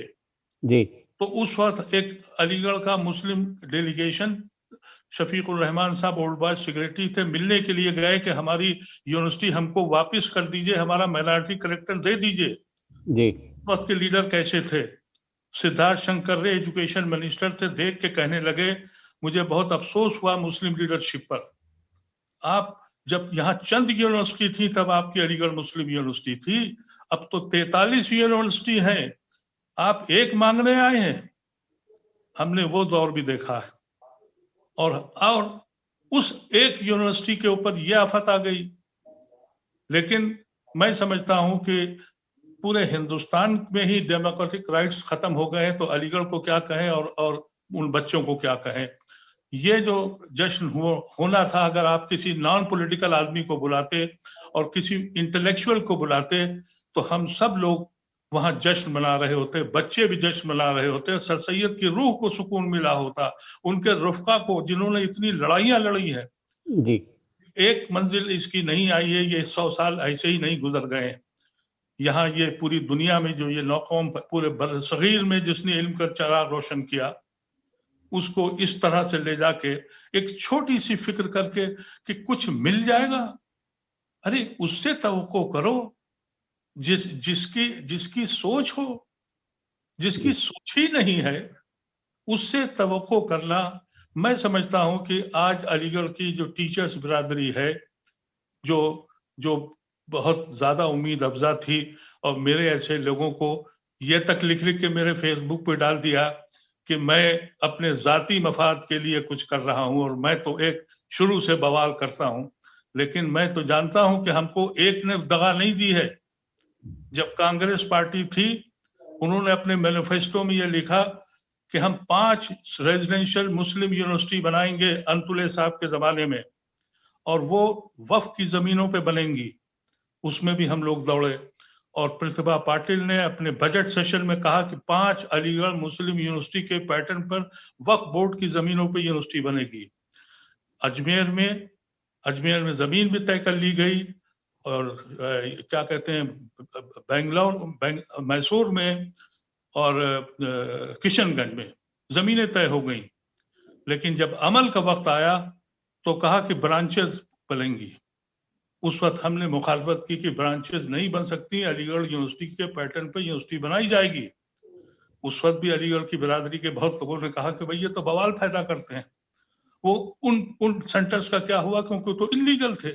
जी तो उस वक्त एक अलीगढ़ का मुस्लिम डेलीगेशन, शफीकुर रहमान साहब ओल्ड बॉय सेक्रेटरी थे, मिलने के लिए गए कि हमारी यूनिवर्सिटी हमको वापस कर दीजिए, हमारा माइनॉरिटी करेक्टर दे दीजिए। जी वक्त के लीडर कैसे थे? सिद्धार्थ शंकर रे एजुकेशन मिनिस्टर थे, देख के कहने लगे मुझे बहुत अफसोस हुआ मुस्लिम लीडरशिप पर। आप जब यहाँ चंद यूनिवर्सिटी थी तब आपकी अलीगढ़ मुस्लिम यूनिवर्सिटी थी, अब तो 43 यूनिवर्सिटी हैं, आप एक मांगने आए हैं। हमने वो दौर भी देखा है, और उस एक यूनिवर्सिटी के ऊपर यह आफत आ गई। लेकिन मैं समझता हूं कि पूरे हिंदुस्तान में ही डेमोक्रेटिक राइट्स खत्म हो गए हैं, तो अलीगढ़ को क्या कहें और उन बच्चों को क्या कहें। ये जो जश्न होना था, अगर आप किसी नॉन पॉलिटिकल आदमी को बुलाते और किसी इंटेलेक्चुअल को बुलाते तो हम सब लोग वहां जश्न मना रहे होते, बच्चे भी जश्न मना रहे होते, सर सैयद की रूह को सुकून मिला होता, उनके रुफ़क़ा को जिन्होंने इतनी लड़ाइयां लड़ी हैं। जी, एक मंजिल इसकी नहीं आई है, ये 100 साल ऐसे ही नहीं गुजर गए। यहाँ ये पूरी दुनिया में जो ये नौकौम पूरे बरसगीर में जिसने इल्म का चिराग रोशन किया, उसको इस तरह से ले जाके एक छोटी सी फिक्र करके कि कुछ मिल जाएगा, अरे उससे तवक्को करो जिसकी सोच हो, जिसकी सोच ही नहीं है उससे तवक्को करना। मैं समझता हूं कि आज अलीगढ़ की जो टीचर्स बिरादरी है, जो जो बहुत ज्यादा उम्मीद अफजा थी, और मेरे ऐसे लोगों को ये तक लिख के मेरे फेसबुक पे डाल दिया कि मैं अपने जाती मफाद के लिए कुछ कर रहा हूं, और मैं तो एक शुरू से बवाल करता हूं, लेकिन मैं तो जानता हूं कि हमको एक ने दगा नहीं दी है। जब कांग्रेस पार्टी थी, उन्होंने अपने मैनिफेस्टो में ये लिखा कि हम 5 रेजिडेंशियल मुस्लिम यूनिवर्सिटी बनाएंगे अंतुले साहब के जमाने में, और वो वक्फ की जमीनों पे बनेंगी। उसमें भी हम लोग दौड़े, और प्रतिभा पाटिल ने अपने बजट सेशन में कहा कि 5 अलीगढ़ मुस्लिम यूनिवर्सिटी के पैटर्न पर वक्फ बोर्ड की जमीनों पे यूनिवर्सिटी बनेगी। अजमेर में जमीन भी तय कर ली गई, और क्या कहते हैं मैसूर में और किशनगंज में जमीनें तय हो गई। लेकिन जब अमल का वक्त आया तो कहा कि ब्रांचेस बनेंगी। उस वक्त हमने मुखालफत की कि ब्रांचेस नहीं बन सकती, अलीगढ़ यूनिवर्सिटी के पैटर्न पे यूनिवर्सिटी बनाई जाएगी। उस वक्त भी अलीगढ़ की बिरादरी के बहुत लोगों ने कहा कि भाई ये तो बवाल पैदा करते हैं। वो उन सेंटर्स का क्या हुआ, क्योंकि तो इलीगल थे।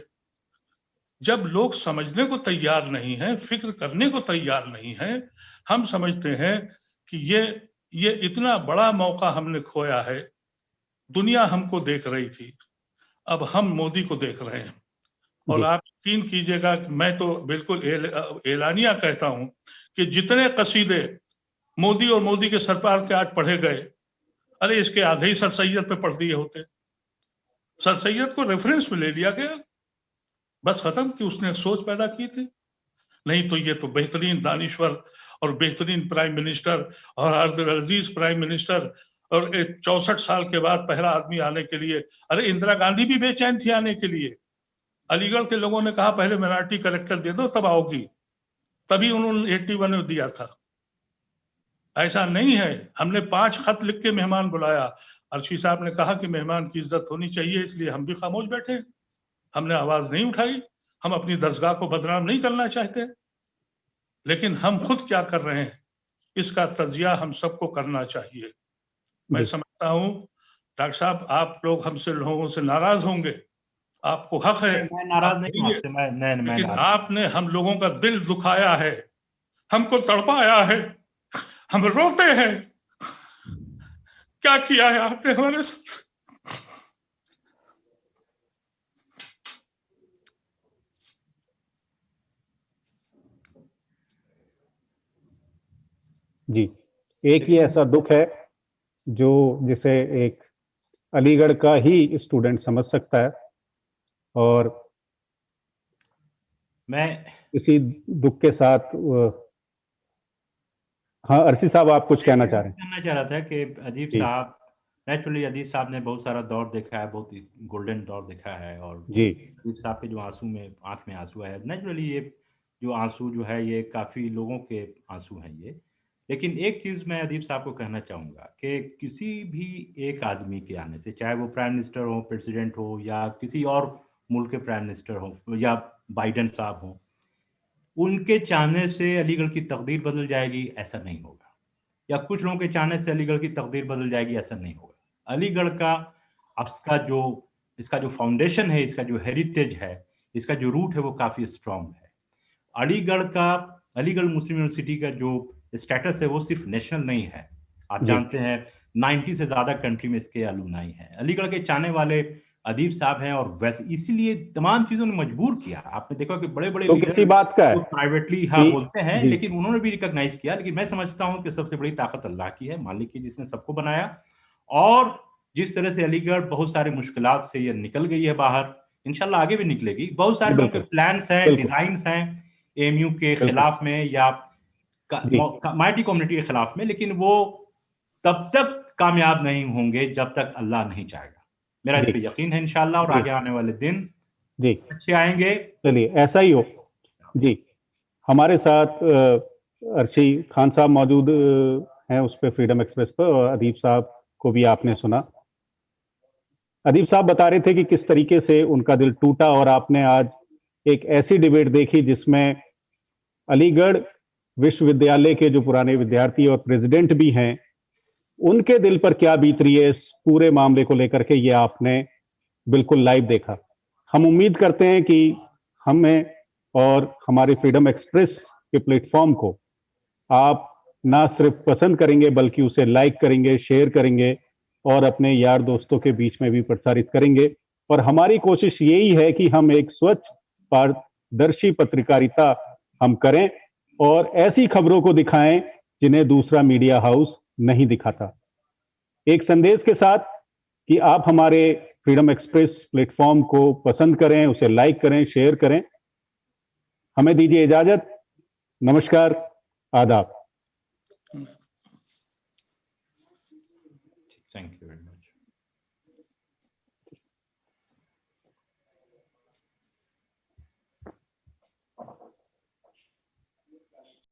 जब लोग समझने को तैयार नहीं है, फिक्र करने को तैयार नहीं है, हम समझते हैं कि ये इतना बड़ा मौका हमने खोया है। दुनिया हमको देख रही थी, अब हम मोदी को देख रहे हैं। और आप यकीन कीजिएगा कि मैं तो बिल्कुल एलानिया कहता हूं कि जितने कसीदे मोदी और मोदी के सरकार के आज पढ़े गए, अरे इसके आधे ही सर सैयद पे पढ़ दिए होते। सर सैयद को रेफरेंस में ले लिया गया, बस खत्म कि उसने सोच पैदा की थी। नहीं तो ये तो बेहतरीन दानिश्वर और बेहतरीन प्राइम मिनिस्टर और अजीज प्राइम मिनिस्टर, और 64 साल के बाद पहला आदमी आने के लिए, अरे इंदिरा गांधी भी बेचैन थी आने के लिए। अलीगढ़ के लोगों ने कहा पहले मिनार्टी कलेक्टर दे दो तब आओगी, तभी उन्होंने 81 में दिया था। ऐसा नहीं है, हमने 5 खत लिख के मेहमान बुलाया। अर्शी साहब ने कहा कि मेहमान की इज्जत होनी चाहिए, इसलिए हम भी खामोश बैठे, हमने आवाज नहीं उठाई। हम अपनी दरगाह को बदनाम नहीं करना चाहते, लेकिन हम खुद क्या कर रहे हैं इसका तजिया हम सबको करना चाहिए। मैं समझता हूं डॉक्टर साहब, आप लोग हमसे लोगों से नाराज होंगे, आपको हक है, मैं नाराज नहीं हूं, लेकिन आपने हम लोगों का दिल दुखाया है, हमको तड़पाया है, हम रोते हैं। क्या किया है आपने हमारे साथ? जी, एक ही ऐसा दुख है जिसे एक अलीगढ़ का ही स्टूडेंट समझ सकता है, और मैं इसी दुख के साथ हाँ अर्शी साहब, आप कुछ कहना चाह रहे हैं? कहना चाह रहा था कि अदीब साहब, नेचुरली अदीब साहब ने बहुत सारा दौर देखा है, बहुत ही गोल्डन दौर देखा है, और जी, अदीब साहब के जो आंख में आंसू है, नेचुरली ये जो आंसू जो है ये काफ़ी लोगों के आंसू हैं ये। लेकिन एक चीज़ मैं अदीब साहब को कहना चाहूँगा कि किसी भी एक आदमी के आने से, चाहे वो प्राइम मिनिस्टर हो, प्रेसिडेंट हो, या किसी और मुल्क के प्राइम मिनिस्टर हो, या बाइडन साहब हो, उनके चाहने से अलीगढ़ की तकदीर बदल जाएगी, ऐसा नहीं होगा। या कुछ लोगों के चाहने से अलीगढ़ की तकदीर बदल जाएगी, ऐसा नहीं होगा। अलीगढ़ का इसका जो फाउंडेशन है, इसका जो हेरिटेज है, इसका जो रूट है, वो काफी स्ट्रांग है। अलीगढ़ मुस्लिम यूनिवर्सिटी का जो स्टेटस है वो सिर्फ नेशनल नहीं है। आप जानते हैं 90 से ज्यादा कंट्री में इसके अलुमनाई हैं। अलीगढ़ के चाहने वाले अदीब साहब हैं, और वैसे इसीलिए तमाम चीजों ने मजबूर किया। आपने देखा कि बड़े बड़े किसी बात का तो प्राइवेटली बोलते हैं, लेकिन उन्होंने भी रिकॉग्नाइज किया। लेकिन मैं समझता हूं कि सबसे बड़ी ताकत अल्लाह की है, मालिक की, जिसने सबको बनाया। और जिस तरह से अलीगढ़ बहुत सारे मुश्किलात से ये निकल गई है बाहर, इंशाल्लाह आगे भी निकलेगी। बहुत सारे लोगों के प्लान्स हैं, डिजाइन्स हैं एएमयू के खिलाफ में या माइटी कम्युनिटी के खिलाफ में, लेकिन वो तब तक कामयाब नहीं होंगे जब तक अल्लाह नहीं चाहेगा। मेरा इस पे यकीन है इंशाल्लाह, और आगे आने वाले दिन अच्छे आएंगे। चलिए ऐसा ही हो जी। हमारे साथ अर्शी खान साहब मौजूद हैं उस पे फ्रीडम एक्सप्रेस पर, और अदीब साहब को भी आपने सुना। अदीब साहब बता रहे थे कि किस तरीके से उनका दिल टूटा, और आपने आज एक ऐसी डिबेट देखी जिसमें अलीगढ़ विश्वविद्यालय के जो पुराने विद्यार्थी और प्रेसिडेंट भी हैं, उनके दिल पर क्या बीत रही है इस पूरे मामले को लेकर के, ये आपने बिल्कुल लाइव देखा। हम उम्मीद करते हैं कि हमें और हमारे फ्रीडम एक्सप्रेस के प्लेटफॉर्म को आप ना सिर्फ पसंद करेंगे बल्कि उसे लाइक करेंगे, शेयर करेंगे और अपने यार दोस्तों के बीच में भी प्रसारित करेंगे। और हमारी कोशिश यही है कि हम एक स्वच्छ पारदर्शी पत्रकारिता हम करें और ऐसी खबरों को दिखाएं जिन्हें दूसरा मीडिया हाउस नहीं दिखाता। एक संदेश के साथ कि आप हमारे फ्रीडम एक्सप्रेस प्लेटफॉर्म को पसंद करें, उसे लाइक करें, शेयर करें। हमें दीजिए इजाजत। नमस्कार, आदाब।